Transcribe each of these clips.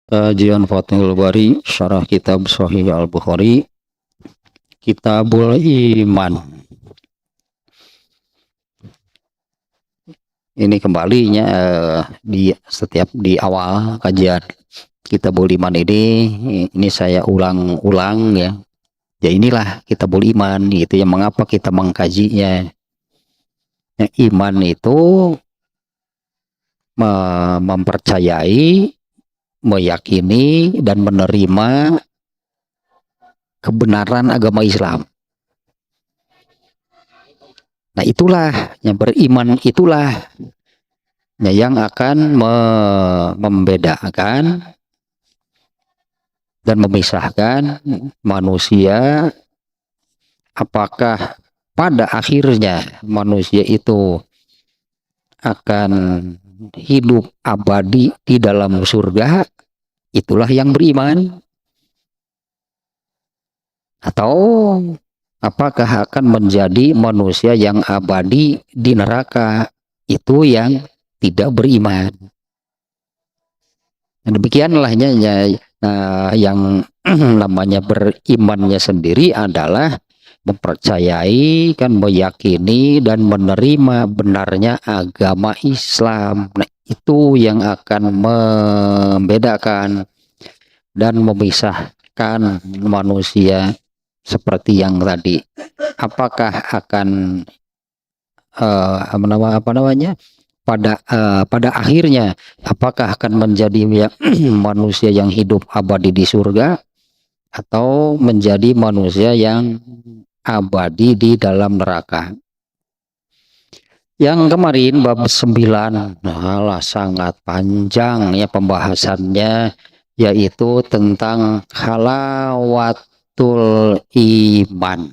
Kajian Fathul Bari, Syarah Kitab Sahih Al-Bukhari, Kitabul Iman. Ini kembalinya di setiap di awal kajian Kitabul Iman ini saya ulang-ulang ya. Ya inilah Kitabul Iman itu yang mengapa kita mengkajinya. Ya, iman itu mempercayai, meyakini dan menerima kebenaran agama Islam. Nah itulah yang beriman, itulah yang akan membedakan dan memisahkan manusia, apakah pada akhirnya manusia itu akan hidup abadi di dalam surga, itulah yang beriman, atau apakah akan menjadi manusia yang abadi di neraka, itu yang tidak beriman. Demikianlah yang namanya berimannya sendiri adalah mempercayai, kan, meyakini dan menerima benarnya agama Islam. Nah, itu yang akan membedakan dan memisahkan manusia seperti yang tadi. Apakah akan pada akhirnya apakah akan menjadi manusia yang hidup abadi di surga atau menjadi manusia yang abadi di dalam neraka. Yang kemarin bab 9 sangat panjang ya pembahasannya, yaitu tentang halawatul iman.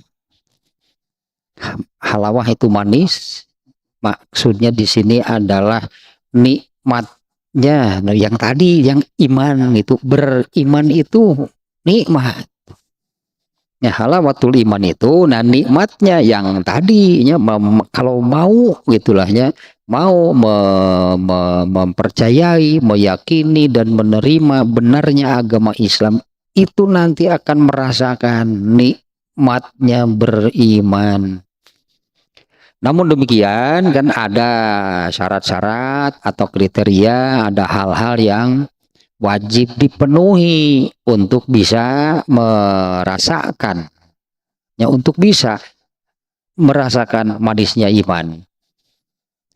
Halawah itu manis, maksudnya di sini adalah nikmatnya. Nah, yang tadi yang iman itu, beriman itu nikmat. Ya, halawatul iman itu, nah nikmatnya yang tadinya kalau mau gitulah ya, mau mempercayai, meyakini dan menerima benarnya agama Islam, itu nanti akan merasakan nikmatnya beriman. Namun demikian kan ada syarat-syarat atau kriteria, ada hal-hal yang wajib dipenuhi untuk bisa merasakan, ya, untuk bisa merasakan manisnya iman.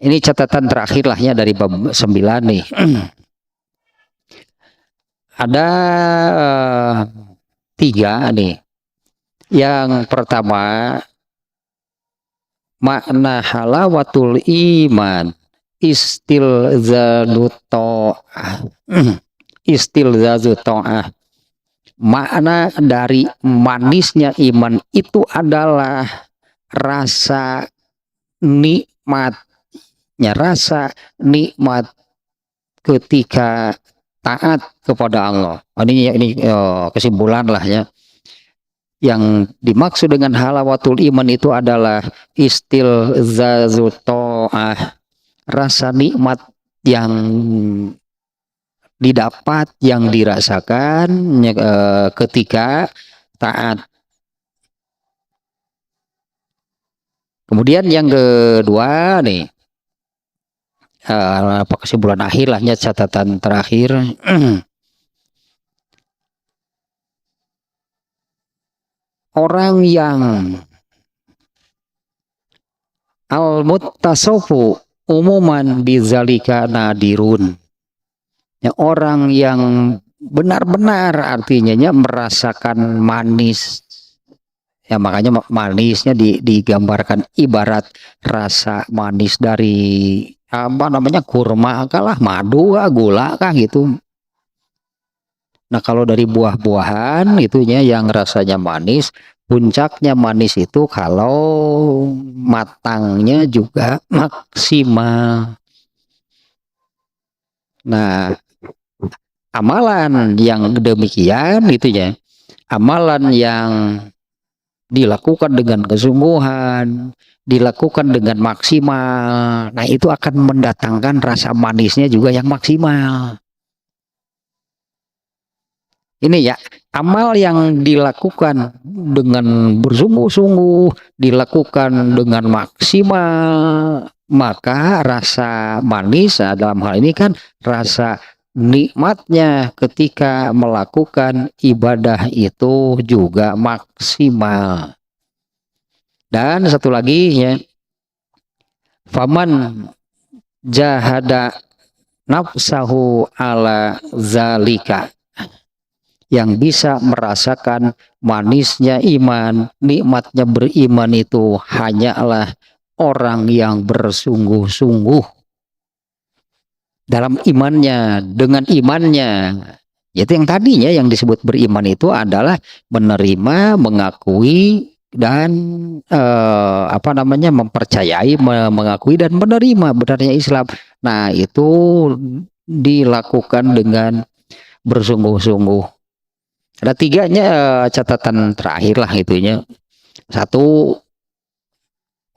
Ini catatan terakhir lah ya dari bab 9 nih. Ada 3 nih. Yang pertama, makna halawatul iman istilzadu ta'ah. Makna dari manisnya iman itu adalah rasa nikmatnya, rasa nikmat ketika taat kepada Allah. Ini kesimpulan lah ya. Yang dimaksud dengan halawatul iman itu adalah istilzadu ta'ah, rasa nikmat yang didapat, yang dirasakan ketika taat. Kemudian yang kedua nih, kesimpulan akhir lahnya, catatan terakhir. Orang yang al-muttasawfu umuman bizalika nadirun. Ya, orang yang benar-benar artinya merasakan manis. Ya, makanya manisnya digambarkan ibarat rasa manis dari kurma kalah, madu kah, gula kah gitu. Nah, kalau dari buah-buahan itunya yang rasanya manis, puncaknya manis itu kalau matangnya juga maksimal. Nah, amalan yang demikian gitu ya, amalan yang dilakukan dengan kesungguhan, dilakukan dengan maksimal, nah itu akan mendatangkan rasa manisnya juga yang maksimal. Ini ya, amal yang dilakukan dengan bersungguh-sungguh, dilakukan dengan maksimal, maka rasa manis, nah, dalam hal ini kan rasa nikmatnya ketika melakukan ibadah itu juga maksimal. Dan satu lagi ya, faman jahada nafsahu ala zalika, yang bisa merasakan manisnya iman, nikmatnya beriman itu hanyalah orang yang bersungguh-sungguh dalam imannya, dengan imannya. Itu yang tadinya yang disebut beriman itu adalah menerima, mengakui dan apa namanya, mempercayai, mengakui dan menerima benarnya Islam. Nah, itu dilakukan dengan bersungguh-sungguh. Ada tiganya, catatan terakhir lah itunya. Satu,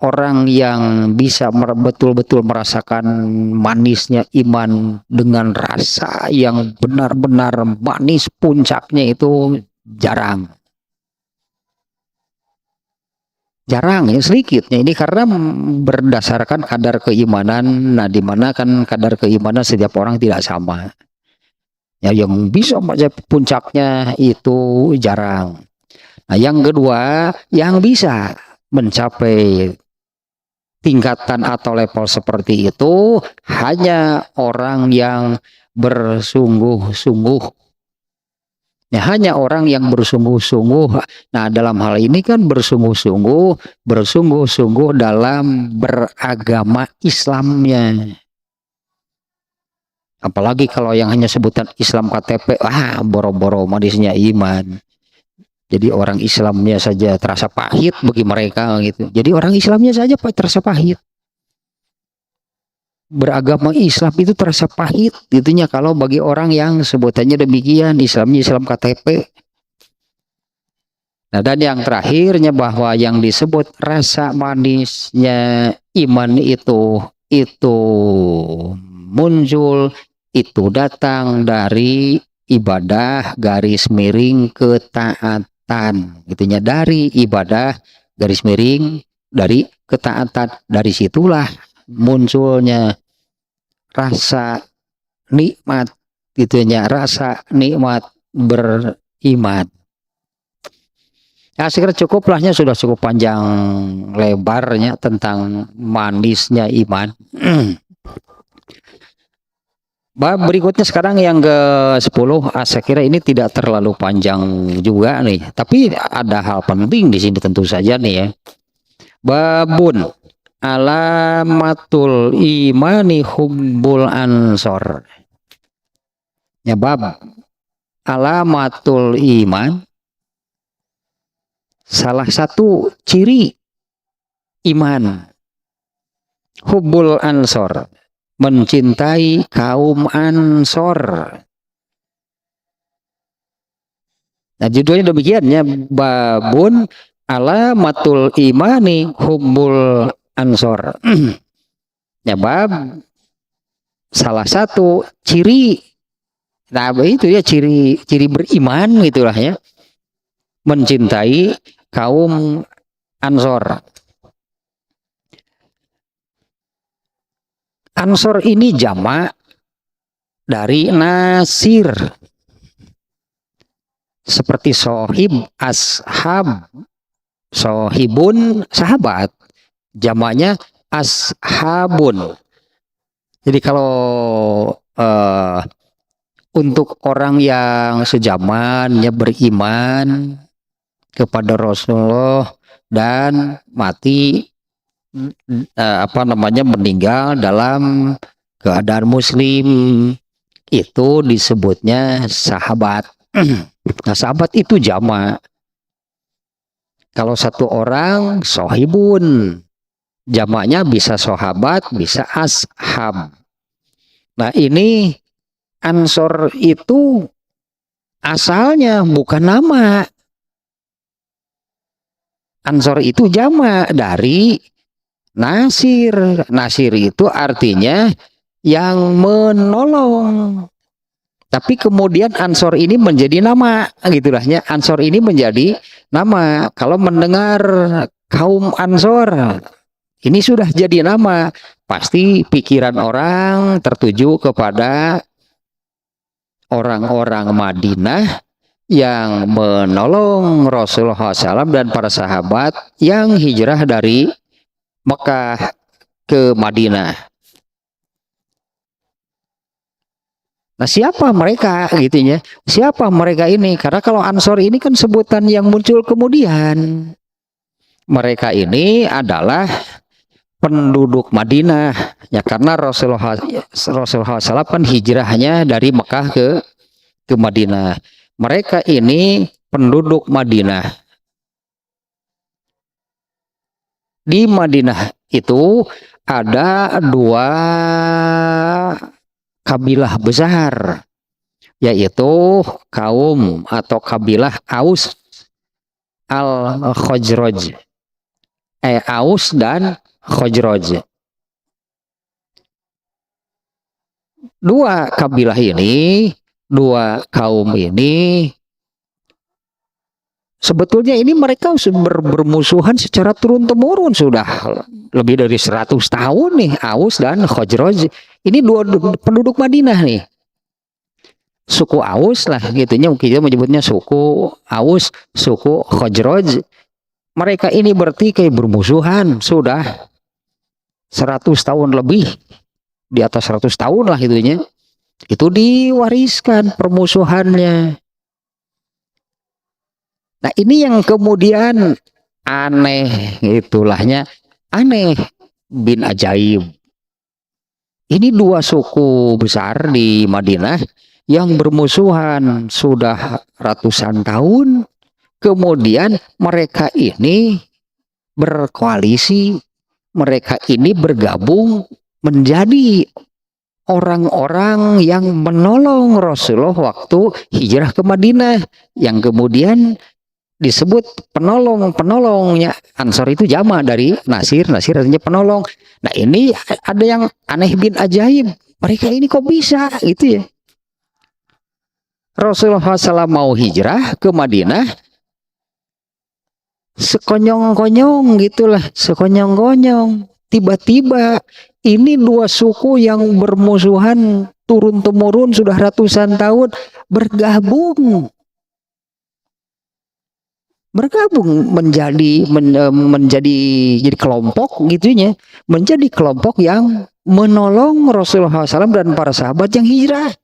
orang yang bisa betul-betul merasakan manisnya iman dengan rasa yang benar-benar manis puncaknya itu jarang. Jarang ya, sedikitnya ini karena berdasarkan kadar keimanan. Nah, di mana kan kadar keimanan setiap orang tidak sama. Ya, yang bisa puncaknya itu jarang. Nah, yang kedua, yang bisa mencapai tingkatan atau level seperti itu hanya orang yang bersungguh-sungguh. Ya, hanya orang yang bersungguh-sungguh. Nah, dalam hal ini kan bersungguh-sungguh dalam beragama Islamnya. Apalagi kalau yang hanya sebutan Islam KTP, boro-boro manisnya iman. Jadi orang Islamnya saja terasa pahit bagi mereka gitu. Jadi orang Islamnya saja terasa pahit. Beragama Islam itu terasa pahit gitunya kalau bagi orang yang sebutannya demikian, Islamnya Islam KTP. Nah, dan yang terakhirnya bahwa yang disebut rasa manisnya iman itu muncul, itu datang dari ibadah garis miring ketaatan, gitunya, dari ibadah garis miring dari ketaatan. Dari situlah munculnya rasa nikmat, gitunya, rasa nikmat beriman. Ya, saya kira cukuplahnya, sudah cukup panjang lebarnya tentang manisnya iman. Bab berikutnya sekarang yang ke-10, saya kira ini tidak terlalu panjang juga nih, tapi ada hal penting di sini tentu saja nih ya. Babun alamatul imani hubbul ansor. Ya, bab alamatul iman, salah satu ciri iman, hubbul ansor, mencintai kaum Ansor. Nah, judulnya demikian ya, babun alamatul imani hubbul Ansor. Ya, bab salah satu ciri, nah itu ya, ciri beriman gitulah ya, mencintai kaum Ansor. Ansor ini jamak dari nasir, seperti sohib, ashab, sohibun sahabat, jamaknya ashabun. Jadi kalau untuk orang yang sejaman ya, beriman kepada Rasulullah dan mati meninggal dalam keadaan muslim, itu disebutnya sahabat. Nah, sahabat itu jamak. Kalau satu orang sohibun, jamaknya bisa sahabat, bisa ashab. Nah, ini Ansor itu asalnya bukan nama. Ansor itu jamak dari nasir. Nasir itu artinya yang menolong. Tapi kemudian Ansor ini menjadi nama, gitulah ya. Ansor ini menjadi nama. Kalau mendengar kaum Ansor, ini sudah jadi nama. Pasti pikiran orang tertuju kepada orang-orang Madinah yang menolong Rasulullah SAW dan para sahabat yang hijrah dari Mekah ke Madinah. Nah, siapa mereka gitu ya? Siapa mereka ini? Karena kalau Ansor ini kan sebutan yang muncul kemudian. Mereka ini adalah penduduk Madinah ya, karena Rasulullah SAW kan hijrahnya dari Mekah ke Madinah. Mereka ini penduduk Madinah. Di Madinah itu ada dua kabilah besar, yaitu kaum atau kabilah Aus al-Khazraj. Aus dan Khazraj. Dua kabilah ini, dua kaum ini, sebetulnya ini mereka bermusuhan secara turun-temurun sudah lebih dari 100 tahun nih, Aus dan Khazraj. Ini dua penduduk Madinah nih. Suku Aus lah gitunya, kita menyebutnya suku Aus, suku Khazraj. Mereka ini bertikai bermusuhan sudah 100 tahun lebih, di atas 100 tahun lah itunya. Itu diwariskan permusuhannya. Nah, ini yang kemudian aneh, itulahnya aneh bin ajaib. Ini dua suku besar di Madinah yang bermusuhan sudah ratusan tahun. Kemudian mereka ini berkoalisi, mereka ini bergabung menjadi orang-orang yang menolong Rasulullah waktu hijrah ke Madinah, yang kemudian disebut penolong-penolongnya. Ansor itu jama dari Nasir, Nasir artinya penolong. Nah, ini ada yang aneh bin ajaib. Mereka ini kok bisa gitu ya. Rasulullah SAW mau hijrah ke Madinah, sekonyong-konyong gitulah, sekonyong-konyong. Tiba-tiba ini dua suku yang bermusuhan turun-temurun sudah ratusan tahun bergabung menjadi jadi kelompok gitunya, menjadi kelompok yang menolong Rasulullah SAW dan para sahabat yang hijrah.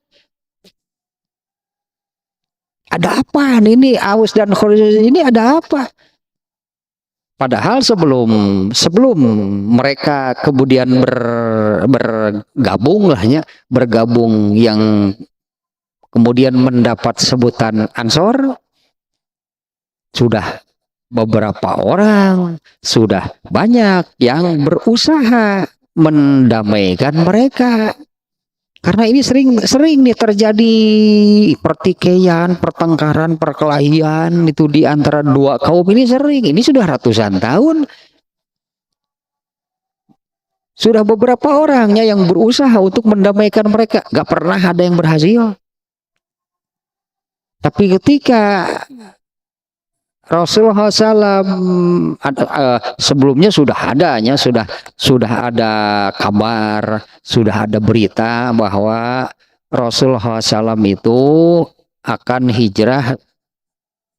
Ada apa ini Aus dan Khazraj ini, ada apa? Padahal sebelum mereka kemudian bergabung lah ya, bergabung yang kemudian mendapat sebutan Ansor, sudah beberapa orang, sudah banyak yang berusaha mendamaikan mereka. Karena ini sering nih terjadi pertikaian, pertengkaran, perkelahian itu di antara dua kaum ini sering. Ini sudah ratusan tahun. Sudah beberapa orangnya yang berusaha untuk mendamaikan mereka, gak pernah ada yang berhasil. Tapi ketika Rasulullah SAW sebelumnya sudah adanya, sudah ada kabar, sudah ada berita bahwa Rasulullah SAW itu akan hijrah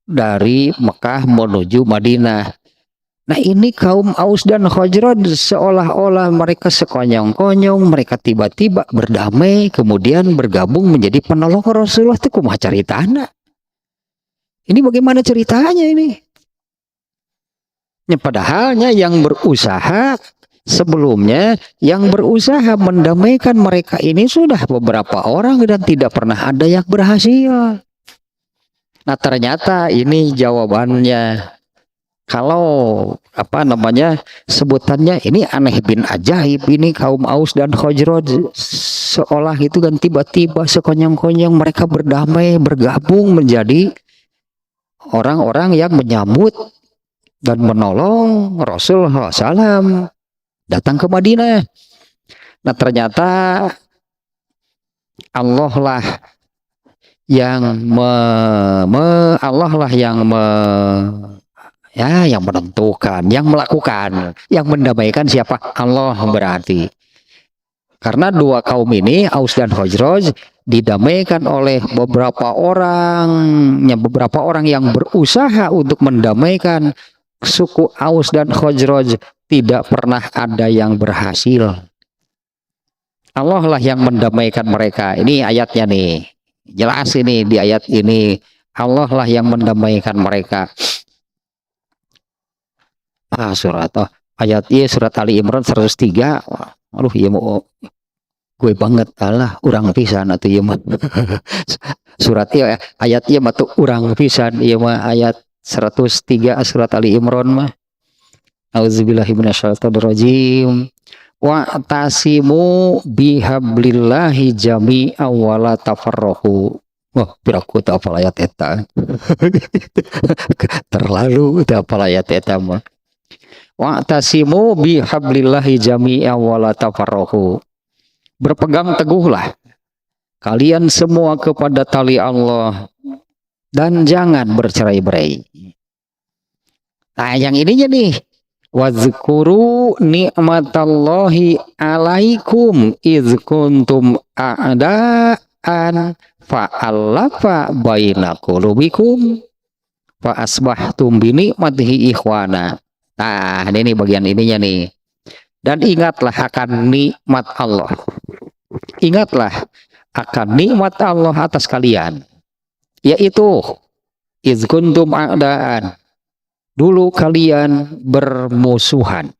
dari Mekah menuju Madinah. Nah, ini kaum Aus dan Khazraj seolah-olah mereka sekonyong-konyong, mereka tiba-tiba berdamai, kemudian bergabung menjadi penolong Rasulullah. Itu kumaha caritana? Ini bagaimana ceritanya ini? Ya, padahalnya yang berusaha sebelumnya, yang berusaha mendamaikan mereka ini sudah beberapa orang dan tidak pernah ada yang berhasil. Nah, ternyata ini jawabannya. Kalau apa namanya sebutannya ini aneh bin ajaib, ini kaum Aus dan Khazraj seolah itu kan tiba-tiba sekonyong-konyong mereka berdamai, bergabung menjadi orang-orang yang menyambut dan menolong Rasulullah SAW datang ke Madinah. Nah, ternyata Allah lah yang Allah lah yang yang menentukan, yang melakukan, yang mendamaikan siapa? Allah berarti. Karena dua kaum ini, Aus dan Khazraj, didamaikan oleh beberapa orang yang berusaha untuk mendamaikan suku Aus dan Khazraj, tidak pernah ada yang berhasil. Allah lah yang mendamaikan mereka. Ini ayatnya nih. Jelas ini di ayat ini. Allah lah yang mendamaikan mereka. Ayat surat Ali Imran 103. Aduh, ya mau gue banget Allah urang pisan atau ya mah. Surat ayat mah tuh urang pisan ieu mah ayat 103 surat Ali Imran mah. Auzubillahi minasyaitonirrajim. Wa tasimu bihablillahi jami'a wa la tafarraqu. Wah, piraku teu apal ayat eta. Terlalu teu apal ayat eta mah. Wa tasimu bihablillahi jami'a wa la tafarraqu. Berpegang teguhlah kalian semua kepada tali Allah dan jangan bercerai-berai. Nah, yang ininya nih. Wazkuru ni'matallahi alaikum iz kuntum a'daan fa'alafa baina qulubikum fa asbahtum bi ni'matihi ikhwana. Nah, ini bagian ininya nih. Dan ingatlah akan nikmat Allah. Ingatlah akan nikmat Allah atas kalian, yaitu iz kuntum a'daan. Dulu kalian bermusuhan.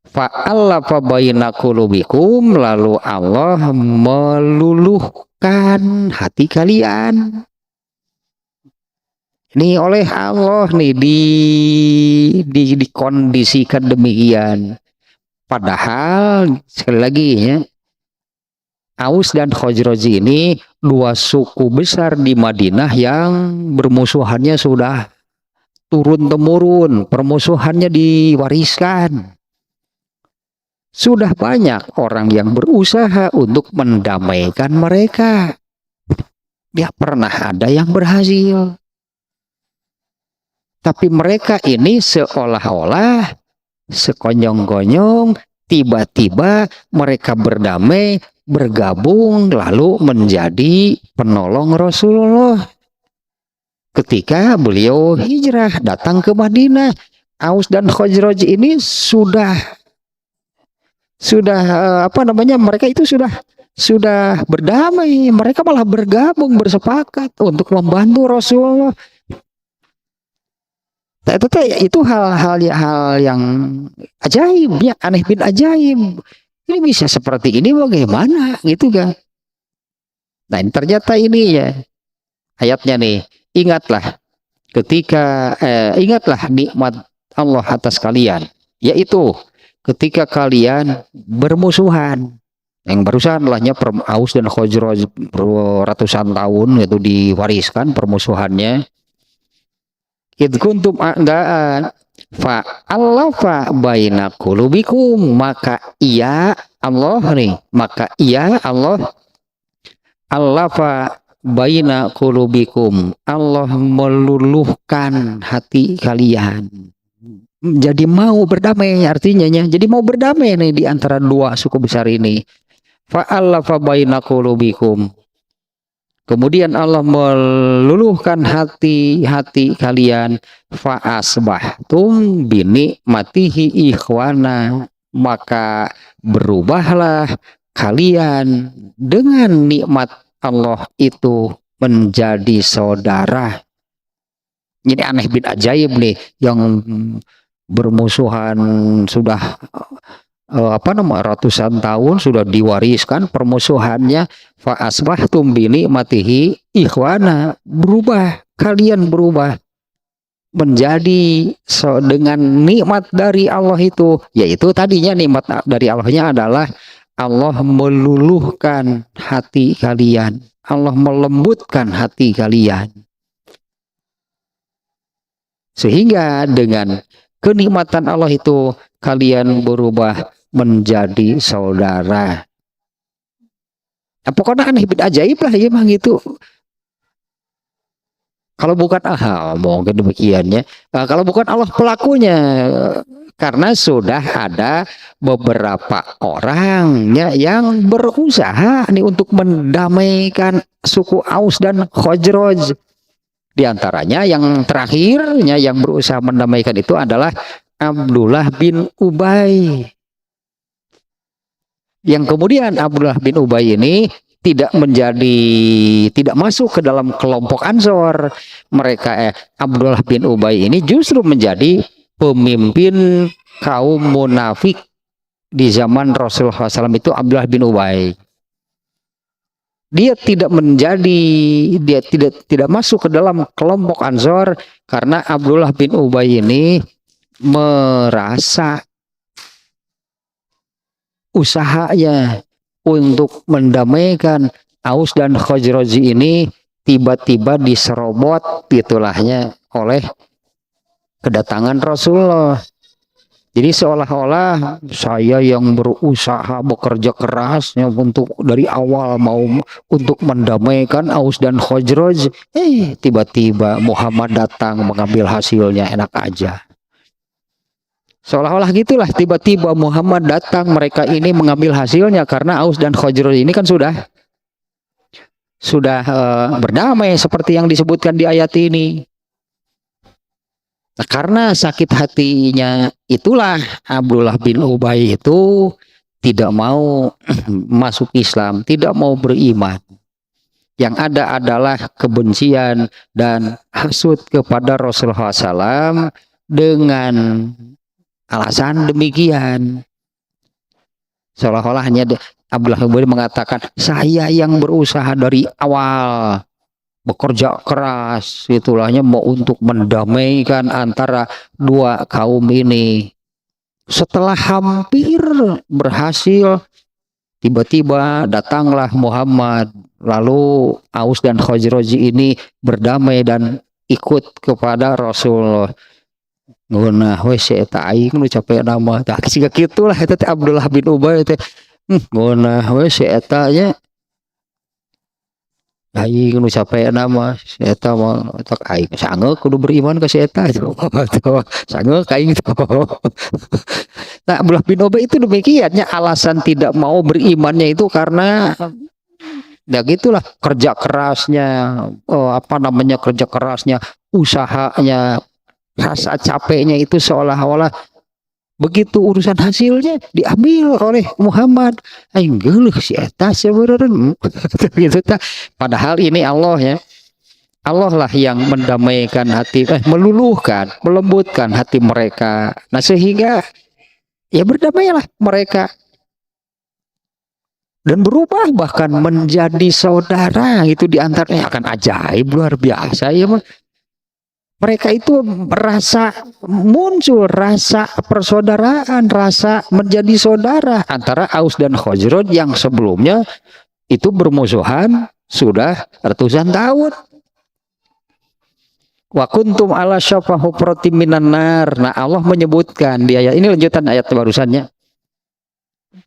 Fa'alafa baina qulubikum, lalu Allah meluluhkan hati kalian. Ini oleh Allah nih dikondisikan demikian. Padahal sekali lagi ya, Aus dan Khazraj ini dua suku besar di Madinah yang bermusuhannya sudah turun-temurun, permusuhannya diwariskan. Sudah banyak orang yang berusaha untuk mendamaikan mereka. Tidak pernah ada yang berhasil. Tapi mereka ini seolah-olah, sekonyong-konyong, tiba-tiba mereka berdamai, bergabung, lalu menjadi penolong Rasulullah. Ketika beliau hijrah datang ke Madinah, Aus dan Khazraj ini sudah mereka itu sudah berdamai, mereka malah bergabung, bersepakat untuk membantu Rasulullah. Itu hal yang ajaib ya, aneh bin ajaib. Ini bisa seperti ini bagaimana gitu kan? Nah, ini ternyata ini ya ayatnya nih. Ingatlah nikmat Allah atas kalian, yaitu ketika kalian bermusuhan. Yang barusan lahnya Aus dan Khazraj ratusan tahun itu diwariskan permusuhannya. Id kuntum a'daan fa'alafa baina qulubikum, maka ia Allah alafa baina qulubikum, Allah meluluhkan hati kalian. Jadi mau berdamai artinya ya. Jadi mau berdamai nih di antara dua suku besar ini. Fa'alafa baina qulubikum. Kemudian Allah meluluhkan hati-hati kalian. Fa'asbahtum binikmatihi ikhwana, maka berubahlah kalian dengan nikmat Allah itu menjadi saudara. Ini aneh bin ajaib nih, yang bermusuhan sudah ratusan tahun sudah diwariskan permusuhannya. Fa asbahtum bi ni'matihi ikhwana, kalian berubah menjadi dengan nikmat dari Allah itu, yaitu tadinya nikmat dari Allahnya adalah Allah meluluhkan hati kalian, Allah melembutkan hati kalian, sehingga dengan kenikmatan Allah itu kalian berubah menjadi saudara. Pokoknya aneh bin ajaib lah ya, emang gitu. Kalau bukan mungkin demikiannya. Kalau bukan Allah pelakunya, karena sudah ada beberapa orang ya yang berusaha nih untuk mendamaikan suku Aus dan Khazraj. Di antaranya yang terakhirnya yang berusaha mendamaikan itu adalah Abdullah bin Ubay. Yang kemudian Abdullah bin Ubay ini tidak masuk ke dalam kelompok Ansor. Abdullah bin Ubay ini justru menjadi pemimpin kaum munafik di zaman Rasulullah SAW itu Abdullah bin Ubay. Dia tidak masuk ke dalam kelompok Ansor karena Abdullah bin Ubay ini merasa usahanya untuk mendamaikan Aus dan Khazraj ini tiba-tiba diserobot gitulahnya oleh kedatangan Rasulullah. Jadi seolah-olah saya yang berusaha bekerja kerasnya untuk dari awal mau untuk mendamaikan Aus dan Khazraj, tiba-tiba Muhammad datang mengambil hasilnya, enak aja. Seolah-olah gitulah, tiba-tiba Muhammad datang, mereka ini mengambil hasilnya karena Aus dan Khazraj ini kan sudah berdamai seperti yang disebutkan di ayat ini. Nah, karena sakit hatinya itulah Abdullah bin Ubay itu tidak mau masuk Islam, tidak mau beriman. Yang ada adalah kebencian dan hasud kepada Rasulullah SAW dengan alasan demikian. Seolah-olah hanya Abdullah bin Ubay mengatakan, saya yang berusaha dari awal bekerja keras itulahnya mau untuk mendamaikan antara dua kaum ini. Setelah hampir berhasil, tiba-tiba datanglah Muhammad, lalu Aus dan Khazraj ini berdamai dan ikut kepada Rasulullah. Ngunah wes eta aing nu capek nama tah siga kitulah eta teh Abdullah bin Ubay teh. Ngunah wes eta nya aing nu capek nama eta mah tak aing sangeuk kudu beriman ka si eta itu. Sangeuk aing itu. Nah, Abdullah bin Ubay itu demikiannya, alasan tidak mau berimannya itu karena ya gitulah kerja kerasnya, kerja kerasnya, usahanya, rasa capeknya itu seolah-olah begitu urusan hasilnya diambil oleh Muhammad. Aing geuleuh si eta sebenarnya gitu ta. Padahal ini Allah ya. Allah lah yang mendamaikan hati, meluluhkan, melembutkan hati mereka. Nah, sehingga ya berdamailah mereka dan berubah bahkan menjadi saudara. Itu diantaranya akan ajaib luar biasa ya. Mereka itu muncul rasa persaudaraan, rasa menjadi saudara antara Aus dan Khazraj yang sebelumnya itu bermusuhan sudah ratusan tahun. Wa kuntum ala syafa hufratim minan nar. Nah, Allah menyebutkan di ayat ini, lanjutan ayat barusannya.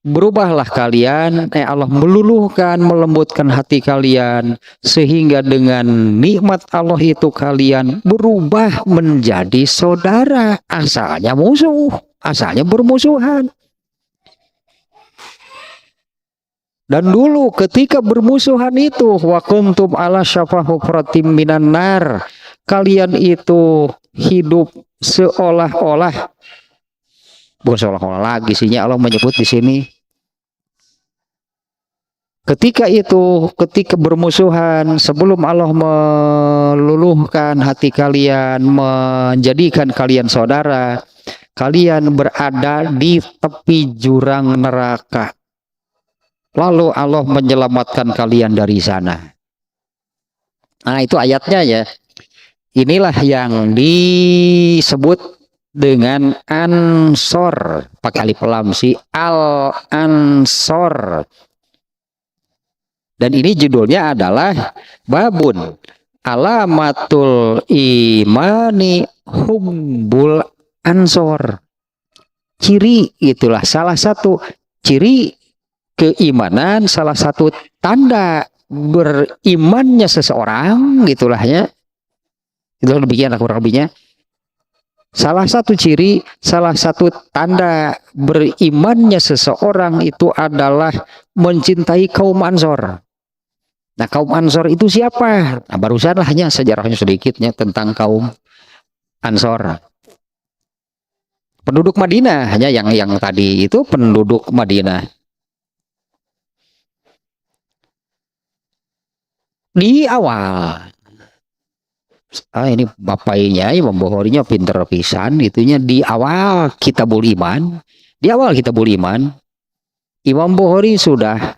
Berubahlah kalian, Allah meluluhkan, melembutkan hati kalian, sehingga dengan nikmat Allah itu kalian berubah menjadi saudara. Asalnya musuh, asalnya bermusuhan. Dan dulu ketika bermusuhan itu, wa kuntum ala syafa hufratim minan nar, kalian itu hidup seolah-olah, bukan seolah-olah lagi sihnya Allah menyebut di sini. Ketika bermusuhan, sebelum Allah meluluhkan hati kalian, menjadikan kalian saudara, kalian berada di tepi jurang neraka. Lalu Allah menyelamatkan kalian dari sana. Nah, itu ayatnya ya. Inilah yang disebut dengan Ansor, pakai alif lam si Al-Ansor. Dan ini judulnya adalah Babun Alamatul Imani Hubbul Ansor. Ciri itulah salah satu ciri keimanan, salah satu tanda berimannya seseorang gitulah ya. Itu demikian kurang lebihnya. Salah satu ciri, salah satu tanda berimannya seseorang itu adalah mencintai kaum Ansor. Nah, kaum Ansor itu siapa? Nah, barusan hanya sejarahnya sedikitnya tentang kaum Ansor. Penduduk Madinah, hanya yang tadi itu penduduk Madinah. Di awal, ini bapaknya Imam Bukharinya pinter pisan, itunya di awal Kitabul Iman, di awal Kitabul Iman, Imam Bukhari sudah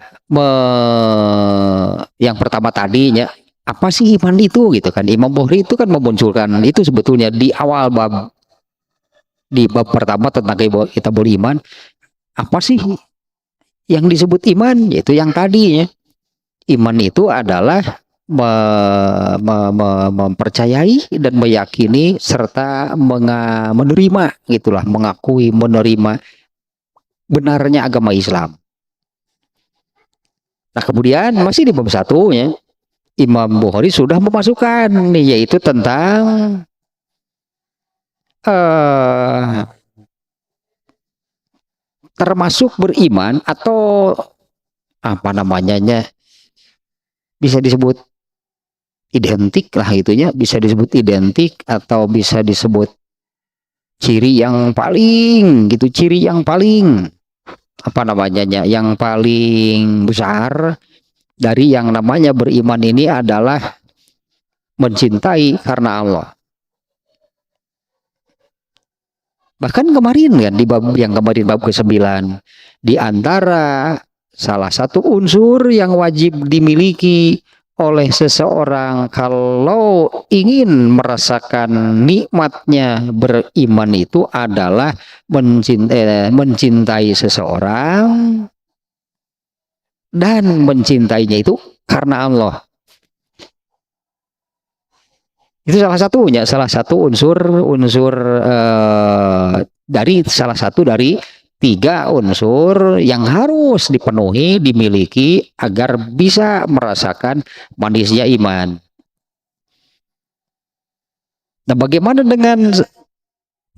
yang pertama tadinya apa sih iman itu gitu kan. Imam Bukhari itu kan memunculkan itu sebetulnya di awal bab, di bab pertama tentang Kitabul Iman, apa sih yang disebut iman, yaitu yang tadinya iman itu adalah mempercayai dan meyakini serta menerima gitulah, mengakui, menerima benarnya agama Islam. Nah, kemudian masih di bab satu ya, Imam Bukhari sudah memasukkan nih, yaitu tentang termasuk beriman atau apa namanya, bisa disebut identik lah itunya, bisa disebut identik atau bisa disebut ciri yang paling gitu, ciri yang paling apa namanya, yang paling besar dari yang namanya beriman ini adalah mencintai karena Allah. Bahkan kemarin kan di bab yang kemarin bab ke-9, di antara salah satu unsur yang wajib dimiliki oleh seseorang kalau ingin merasakan nikmatnya beriman itu adalah mencintai seseorang dan mencintainya itu karena Allah. Itu salah satunya, salah satu unsur dari salah satu dari 3 unsur yang harus dipenuhi, dimiliki agar bisa merasakan manisnya iman. Nah, bagaimana dengan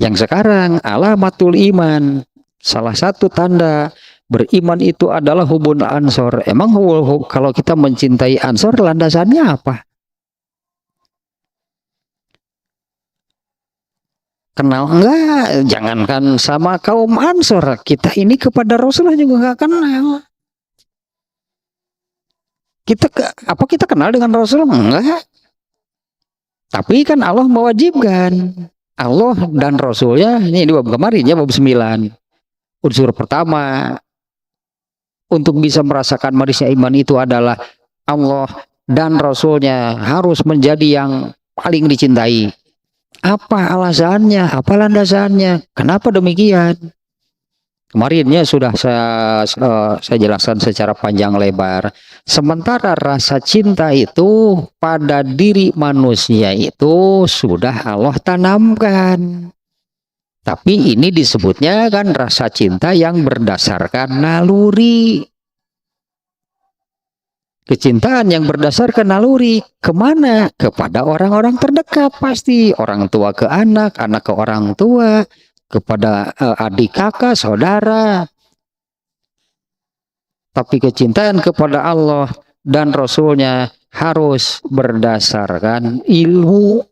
yang sekarang? Alamatul iman, salah satu tanda beriman itu adalah hubun ansor. Emang kalau kita mencintai ansor landasannya apa? Kenal enggak? Jangankan sama kaum Ansor, kita ini kepada Rasulullah juga enggak kenal. Kita kenal dengan Rasulullah? Enggak. Tapi kan Allah mewajibkan. Allah dan Rasulnya, ini di bab kemarin ya, bab 9. Unsur pertama untuk bisa merasakan manisnya iman itu adalah Allah dan Rasulnya harus menjadi yang paling dicintai. Apa alasannya? Apa landasannya? Kenapa demikian? Kemarinnya sudah saya jelaskan secara panjang lebar. Sementara rasa cinta itu pada diri manusia itu sudah Allah tanamkan. Tapi ini disebutnya kan rasa cinta yang berdasarkan naluri. Kecintaan yang berdasarkan naluri kemana? Kepada orang-orang terdekat pasti. Orang tua ke anak, anak ke orang tua, kepada adik kakak, saudara. Tapi kecintaan kepada Allah dan Rasulnya harus berdasarkan ilmu.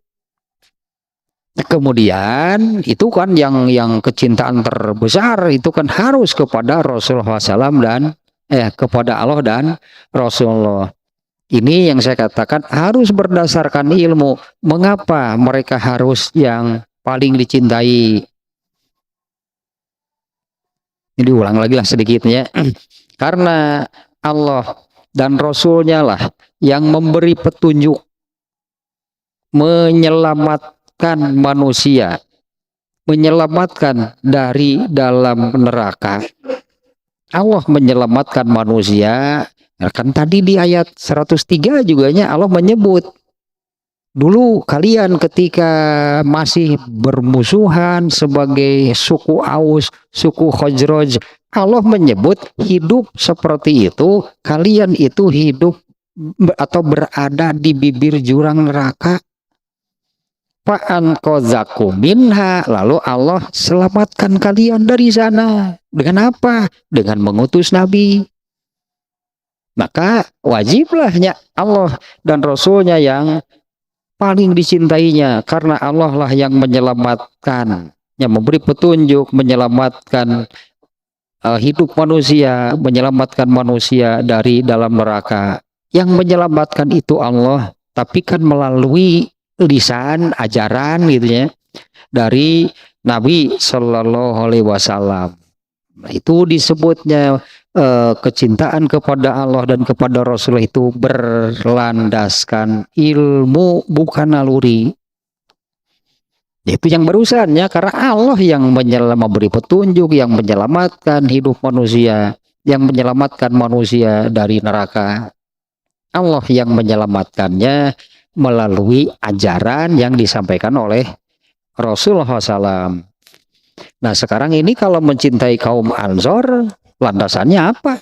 Kemudian itu kan yang kecintaan terbesar itu kan harus kepada Rasulullah SAW dan kepada Allah dan Rasulullah. Ini yang saya katakan harus berdasarkan ilmu. Mengapa mereka harus yang paling dicintai? Ini ulang lagi lah sedikitnya. Karena Allah dan Rasulnya lah yang memberi petunjuk, menyelamatkan manusia, menyelamatkan dari dalam neraka. Allah menyelamatkan manusia. Kan tadi di ayat 103 juga Allah menyebut dulu kalian ketika masih bermusuhan sebagai suku Aus, suku Khazraj, Allah menyebut hidup seperti itu, kalian itu hidup atau berada di bibir jurang neraka. fa'anqadzakum minha, lalu Allah selamatkan kalian dari sana. Dengan apa? Dengan mengutus nabi. Maka wajiblah Allah dan Rasulnya yang paling dicintainya, karena Allah lah yang menyelamatkan, yang memberi petunjuk, menyelamatkan hidup manusia, menyelamatkan manusia dari dalam neraka. Yang menyelamatkan itu Allah, tapi kan melalui lisan ajaran gitu ya dari Nabi Shallallahu Alaihi Wasallam. Itu disebutnya kecintaan kepada Allah dan kepada Rasul itu berlandaskan ilmu, bukan naluri. Itu yang barusan ya, karena Allah yang memberi petunjuk, yang menyelamatkan hidup manusia, yang menyelamatkan manusia dari neraka. Allah yang menyelamatkannya melalui ajaran yang disampaikan oleh Rasulullah SAW. Nah sekarang ini kalau mencintai kaum Ansor, landasannya apa?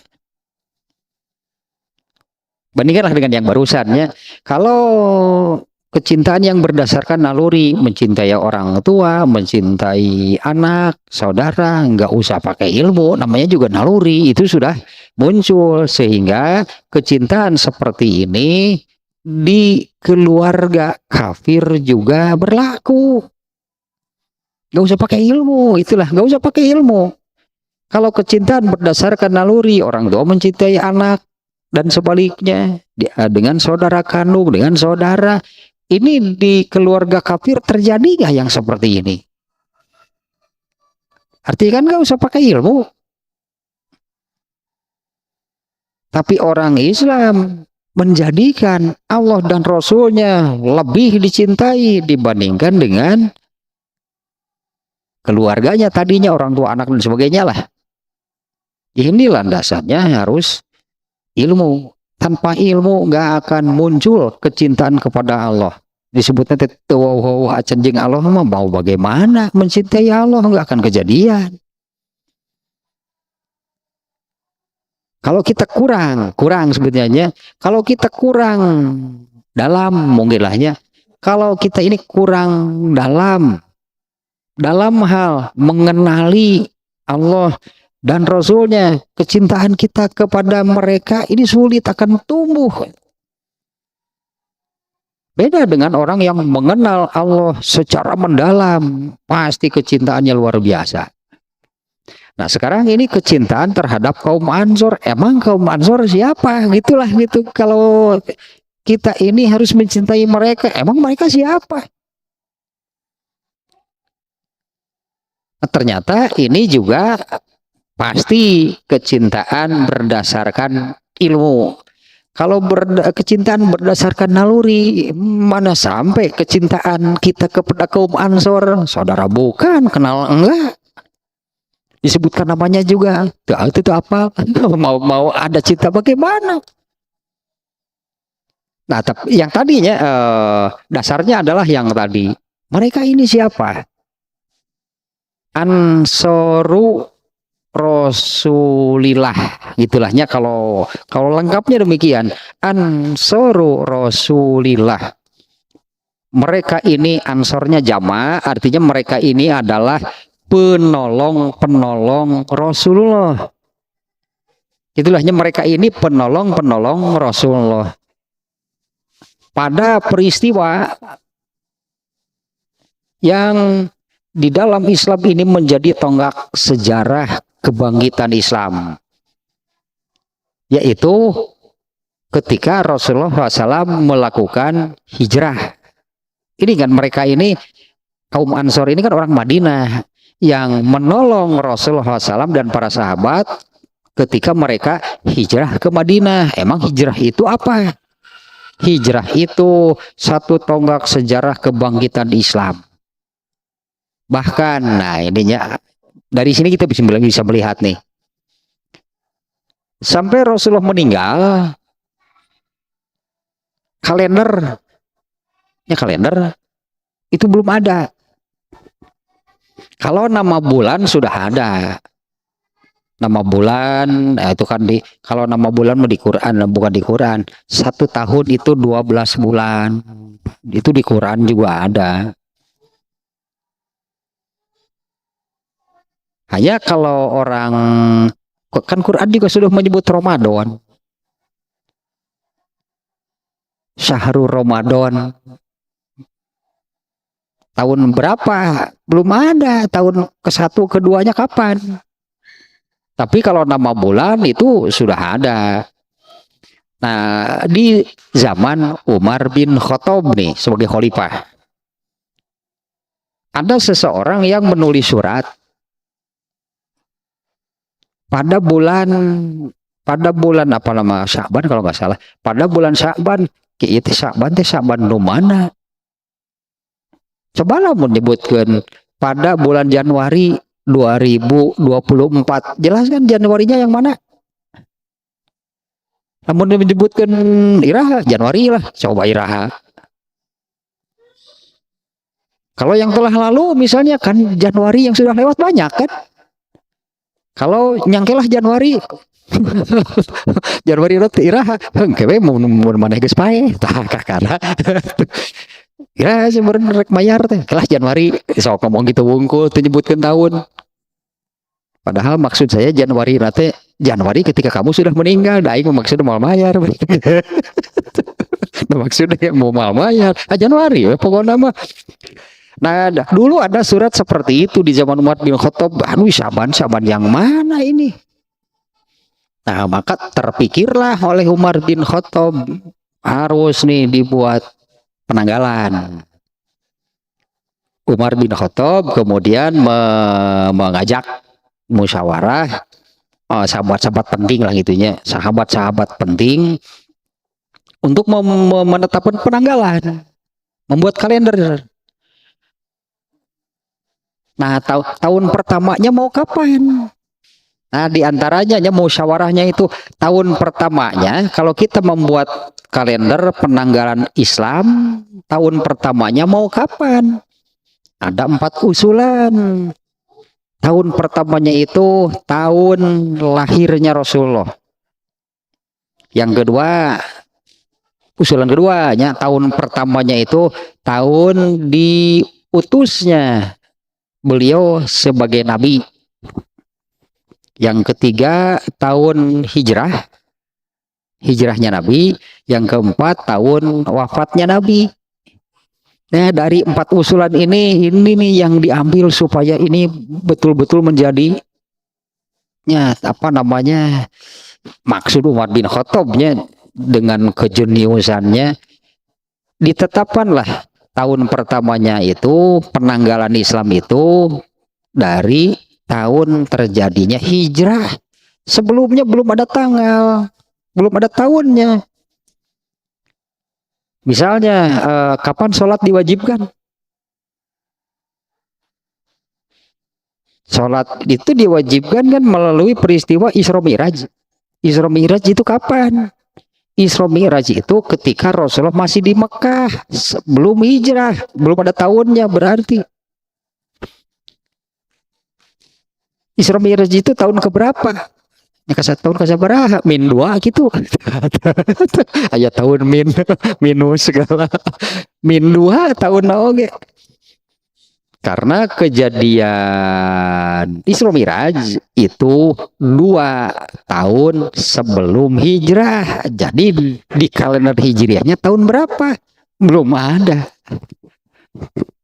Bandingkanlah dengan yang barusannya. Kalau kecintaan yang berdasarkan naluri, mencintai orang tua, mencintai anak, saudara, nggak usah pakai ilmu, namanya juga naluri, itu sudah muncul. Sehingga kecintaan seperti ini di keluarga kafir juga berlaku. Nggak usah pakai ilmu, itulah, nggak usah pakai ilmu. Kalau kecintaan berdasarkan naluri, orang tua mencintai anak, dan sebaliknya, dengan saudara kandung, dengan saudara, ini di keluarga kafir terjadi nggak yang seperti ini? Artinya kan nggak usah pakai ilmu. Tapi orang Islam menjadikan Allah dan Rasulnya lebih dicintai dibandingkan dengan keluarganya, tadinya orang tua, anak, dan sebagainya lah. Ini landasannya harus ilmu. Tanpa ilmu nggak akan muncul kecintaan kepada Allah. Disebutnya cenjing Allah, mau bagaimana mencintai Allah, nggak akan kejadian. Kalau kita kurang sebenarnya. Kalau kita kurang dalam, mungkinlahnya. Kalau kita ini kurang dalam hal mengenali Allah dan Rasulnya, kecintaan kita kepada mereka ini sulit akan tumbuh. Beda dengan orang yang mengenal Allah secara mendalam, pasti kecintaannya luar biasa. Nah sekarang ini kecintaan terhadap kaum Ansor, emang kaum Ansor siapa? Gitulah gitu. Kalau kita ini harus mencintai mereka, emang mereka siapa? Ternyata ini juga pasti kecintaan berdasarkan ilmu. Kalau kecintaan berdasarkan naluri, mana sampai kecintaan kita kepada kaum Ansor? Saudara bukan, kenal enggak? Disebutkan namanya juga. Itu apa? Mau ada cinta bagaimana? Nah, yang tadinya dasarnya adalah yang tadi. Mereka ini siapa? Ansoru Rasulillah, gitulahnya kalau lengkapnya demikian. Ansoru Rasulillah. Mereka ini ansornya jama, artinya mereka ini adalah penolong Rasulullah. Itulahnya mereka ini penolong Rasulullah. Pada peristiwa yang di dalam Islam ini menjadi tonggak sejarah kebangkitan Islam, yaitu ketika Rasulullah SAW melakukan hijrah. Ini kan mereka ini, kaum Ansor ini kan orang Madinah yang menolong Rasulullah SAW dan para sahabat ketika mereka hijrah ke Madinah. Emang hijrah itu apa? Hijrah itu satu tonggak sejarah kebangkitan Islam. Bahkan, nah ininya dari sini kita bisa melihat nih, sampai Rasulullah meninggal, kalender itu belum ada. Kalau nama bulan sudah ada. Nama bulan, itu kan kalau nama bulan di Quran, bukan di Quran. 1 tahun itu 12 bulan. Itu di Quran juga ada. Hanya kalau orang, kan Quran juga sudah menyebut Ramadan, Syahrul Ramadan, tahun berapa? Belum ada. Tahun ke-1, keduanya kapan? Tapi kalau nama bulan itu sudah ada. Nah, di zaman Umar bin Khattab nih sebagai khalifah, ada seseorang yang menulis surat pada bulan apa nama Sya'ban kalau nggak salah. Pada bulan Sya'ban, itu Sya'ban nu mana? Cobalah menyebutkan pada bulan Januari 2024. Jelaskan Januarinya yang mana? Namun menyebutkan iraha Januari lah, coba iraha. Kalau yang telah lalu misalnya kan Januari yang sudah lewat banyak kan. Kalau nyangkelah Januari Januari rot iraha hengkewe mun maneh geus pae tah kakana. Ya sebenarnya rek mayar teh kelas Januari sok ngomong gitu wungkul menyebutkan tahun. Padahal maksud saya Januari nate Januari ketika kamu sudah meninggal, daing maksudnya mau mayar. Nah, maksudnya mau mayar. Januari ya pokoknya mah. Nah, dulu ada surat seperti itu di zaman Umar bin Khattab. Aduh, Syaban yang mana ini? Nah, maka terpikirlah oleh Umar bin Khattab harus nih dibuat penanggalan. Umar bin Khattab kemudian mengajak musyawarah sahabat-sahabat penting lah gitunya, sahabat-sahabat penting untuk menetapkan penanggalan, membuat kalender. Nah, tahun pertamanya mau kapan? Nah, diantaranya musyawarahnya itu tahun pertamanya kalau kita membuat kalender penanggalan Islam, tahun pertamanya mau kapan? Ada 4 usulan. Tahun pertamanya itu tahun lahirnya Rasulullah. Yang kedua, usulan keduanya tahun pertamanya itu tahun diutusnya beliau sebagai nabi. Yang ketiga tahun hijrahnya nabi. Yang keempat tahun wafatnya nabi. Nah, dari 4 usulan ini nih yang diambil supaya ini betul-betul menjadi maksud Umar bin Khattabnya dengan kejeniusannya ditetapkanlah tahun pertamanya itu penanggalan Islam itu dari tahun terjadinya hijrah. Sebelumnya belum ada tanggal, belum ada tahunnya. Misalnya kapan sholat diwajibkan? Sholat itu diwajibkan kan melalui peristiwa Isra Mi'raj. Isra Mi'raj itu kapan? Isra Mi'raj itu ketika Rasulullah masih di Mekah, belum hijrah, belum ada tahunnya berarti. Isra Mi'raj itu tahun keberapa? Tahun keberapa? Min 2 gitu. Aya tahun minus segala. Min 2 tahun oge. Karena kejadian Isra Mi'raj itu 2 tahun sebelum hijrah. Jadi di kalender hijriahnya tahun berapa? Belum ada.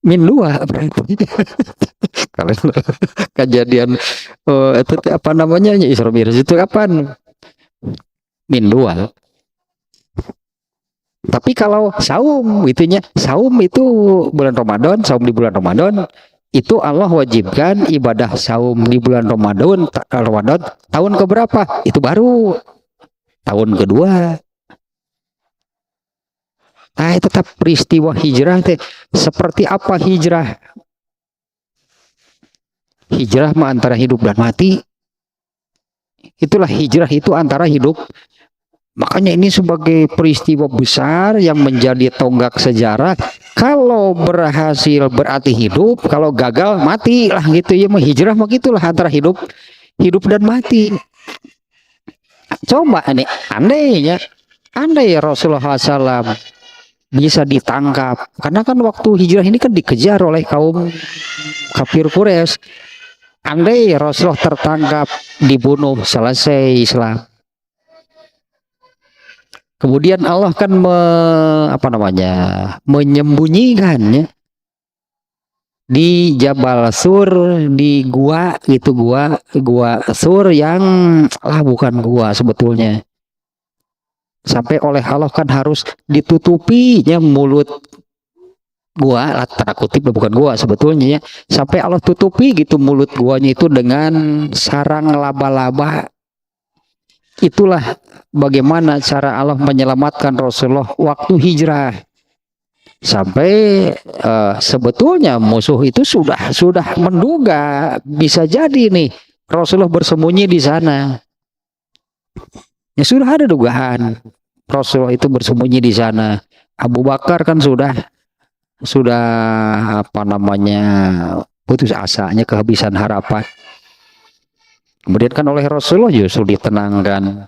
Min 2 berarti. Kalender kejadian itu apa namanya Isra Mi'raj itu kapan? Min 2. Tapi kalau saum itu bulan Ramadan, saum di bulan Ramadan itu Allah wajibkan ibadah saum di bulan Ramadan tahun keberapa? Itu baru tahun kedua. Nah, tetap peristiwa hijrah teh seperti apa hijrah? Hijrah mah antara hidup dan mati. Itulah hijrah itu antara hidup. Makanya ini sebagai peristiwa besar yang menjadi tonggak sejarah. Kalau berhasil berarti hidup, kalau gagal mati lah gitu ya. Hijrah mah gitulah antara hidup dan mati. Coba nih andai Rasulullah SAW bisa ditangkap, karena kan waktu hijrah ini kan dikejar oleh kaum kafir Quraisy. andai Rasulullah tertangkap, dibunuh, selesai Islam. Kemudian Allah kan menyembunyikannya di Jabal Sur, di gua itu, gua Sur yang bukan gua sebetulnya. Sampai oleh Allah kan harus ditutupinya mulut gua, tanda kutip, bukan gua sebetulnya ya. Sampai Allah tutupi gitu mulut guanya itu dengan sarang laba-laba. Itulah bagaimana cara Allah menyelamatkan Rasulullah waktu hijrah. Sampai sebetulnya musuh itu sudah menduga bisa jadi nih Rasulullah bersembunyi di sana. Ya sudah ada dugaan Rasulullah itu bersembunyi di sana. Abu Bakar kan sudah putus asanya, kehabisan harapan. Kemudian kan oleh Rasulullah justru ditenangkan,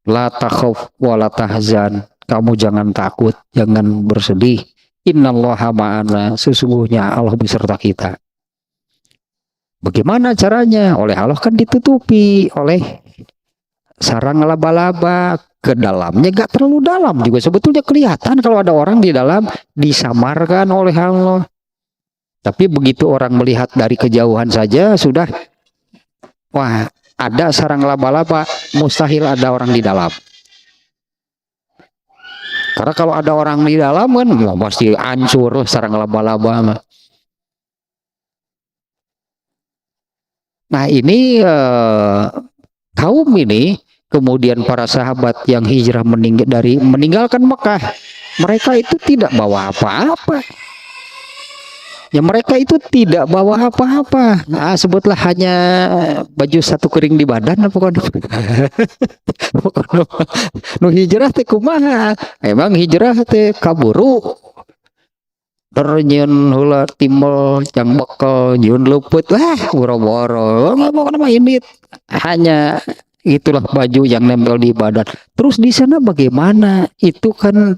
la takhaf wa la tahzan, kamu jangan takut, jangan bersedih, innallaha ma'ana, sesungguhnya Allah beserta kita. Bagaimana caranya? Oleh Allah kan ditutupi oleh sarang laba-laba, ke dalamnya gak terlalu dalam juga sebetulnya kelihatan kalau ada orang di dalam, disamarkan oleh Allah. Tapi begitu orang melihat dari kejauhan saja sudah, wah ada sarang laba-laba, mustahil ada orang di dalam. Karena kalau ada orang di dalam kan pasti hancur sarang laba-laba. Nah ini kaum ini, kemudian para sahabat yang hijrah meninggalkan Mekah, mereka itu tidak bawa apa-apa. Ya mereka itu tidak bawa apa-apa. Nah, sebutlah hanya baju satu kering di badan, pokoknya. Nu hijrah teh kumaha? Emang hijrah teh kaburu. Ternyun hula timbul yang bekal nyun luput, boro-boro. Ngomong ini hanya itulah baju yang nempel di badan. Terus di sana bagaimana? Itu kan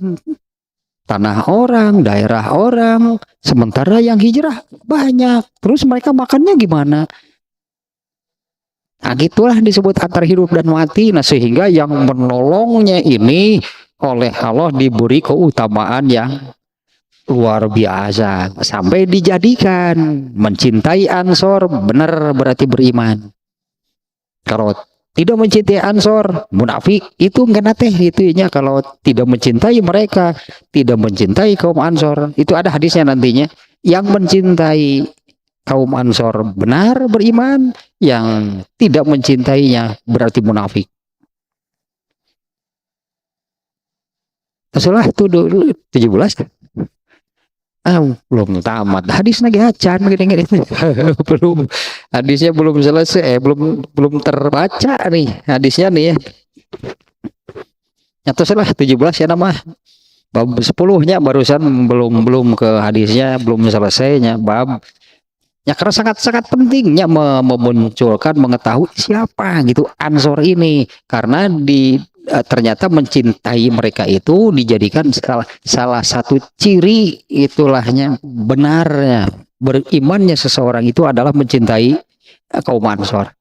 tanah orang, daerah orang, sementara yang hijrah banyak. Terus mereka makannya gimana? Nah gitulah disebut antara hidup dan mati. Nah sehingga yang menolongnya ini oleh Allah diberi keutamaan yang luar biasa. Sampai dijadikan mencintai Ansor, benar berarti beriman. Kalau tidak mencintai Ansor, munafik. Itu enggak teh itunya. Kalau tidak mencintai mereka, tidak mencintai kaum Ansor, itu ada hadisnya nantinya. Yang mencintai kaum Ansor benar beriman, yang tidak mencintainya berarti munafik. Setelah itu 17 belum tamat hadis lagi acan gini belum, hadisnya belum selesai, belum terbaca nih hadisnya nih ya. Atau salah 17 ya nama bab 10-nya barusan belum ke hadisnya, belum selesainya bab ya, karena sangat pentingnya memunculkan, mengetahui siapa gitu Ansor ini, karena ternyata mencintai mereka itu dijadikan salah satu ciri itulahnya benarnya berimannya seseorang itu adalah mencintai kaum Ansor.